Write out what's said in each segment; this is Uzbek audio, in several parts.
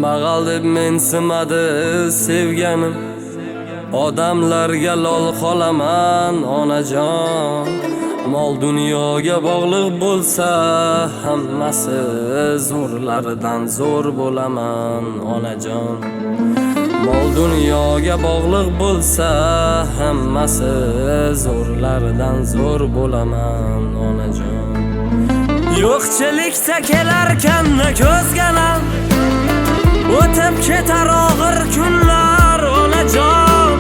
Kambag'al deb mensimadi sevganim, odamlarga lol qolaman onajon. Mol dunyoga bog'liq bo'lsa hammasi, zo'rlardan zo'r bo'laman onajon. Mol dunyoga bog'liq bo'lsa hammasi, zo'rlardan zo'r bo'laman onajon. Yo'qchilikda kelarkan ko'zganam, o'tib ketar og'ir kunlar onajon.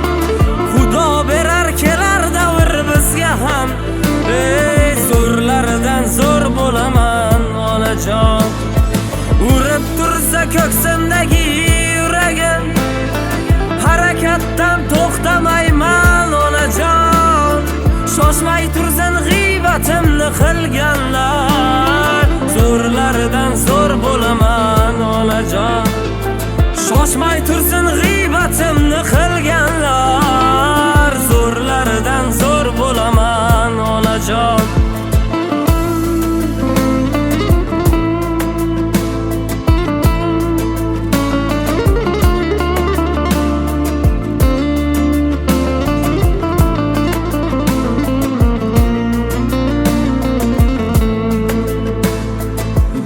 Xudo berar kelar davr bizga ham, zo'rlardan zo'r bo'laman onajon. Urib tursa ko'ksimdagi yuragim, harakatdan to'xtamayman onajon. Shoshmay tursin g'iybatimni qilganlar, zo'rlardan zo'r bo'laman onajon. Shoshmay tursin g'iybatimni qilganlar, zo'rlardan zo'r bo'laman onajon.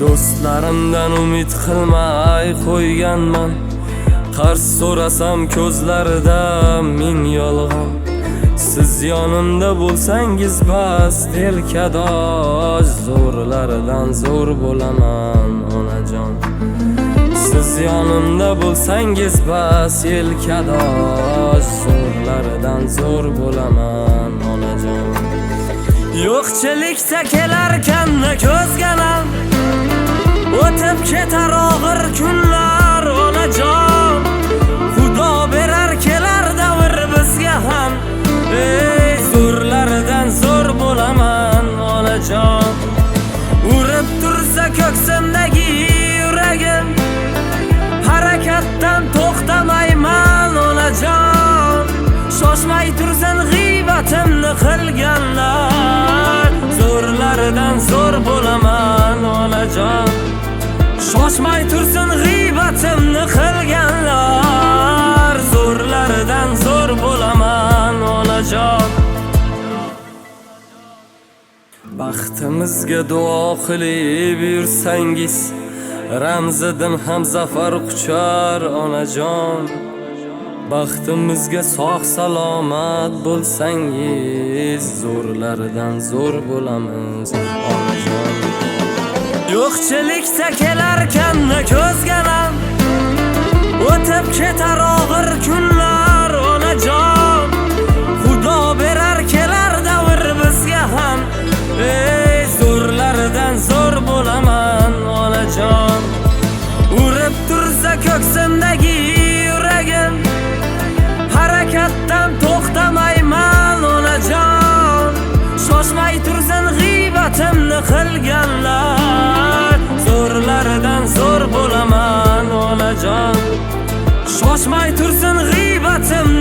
Do'stlarimdan umid qilmay qo'yganman, qarz so'rasam ko'zlarida ming yolg'on. Siz yonimda bo'lsangiz bas yelkadosh, zo'rlardan zo'r bo'laman onajon. Siz yonimda bo'lsangiz bas yelkadosh, zo'rlardan zo'r bo'laman onajon. Yo'qchilikda kelarkan ko'zganam, o'tib ketar og'ir kunlar onajon. Xudo berar kelar davr bizga ham, zo'rlardan zo'r bo'laman onajon. Urib tursa ko'ksimdagi yuragim, harakatdan to'xtamayman onajon. Shoshmay tursin g'iybatimni qilganlar, zo'rlardan zo'r bo'laman onajon. Shoshmay tursin g'iybatimni qilganlar, zo'rlardan zo'r bo'laman onajon. Baxtimizga duo qilib yursangiz, ramzidim ham zafar quchar onajon. Baxtimizga sog' salomat bo'lsangiz, zo'rlardan zo'r bo'lamiz onajon. Yo'qchilikda kelarkan ko'zganam, o'tib ketar og'ir kunlar onajon. Xudo berar kelar davr bizga ham, zo'rlardan zo'r bo'laman onajon. Urib tursa ko'ksimdagi yuragim, harakatdan to'xtamayman onajon. Shoshmay tursin g'iybatimni qilganlar, zo'rlardan zo'r bo'laman onajon. Shoshmay tursin g'iybatimni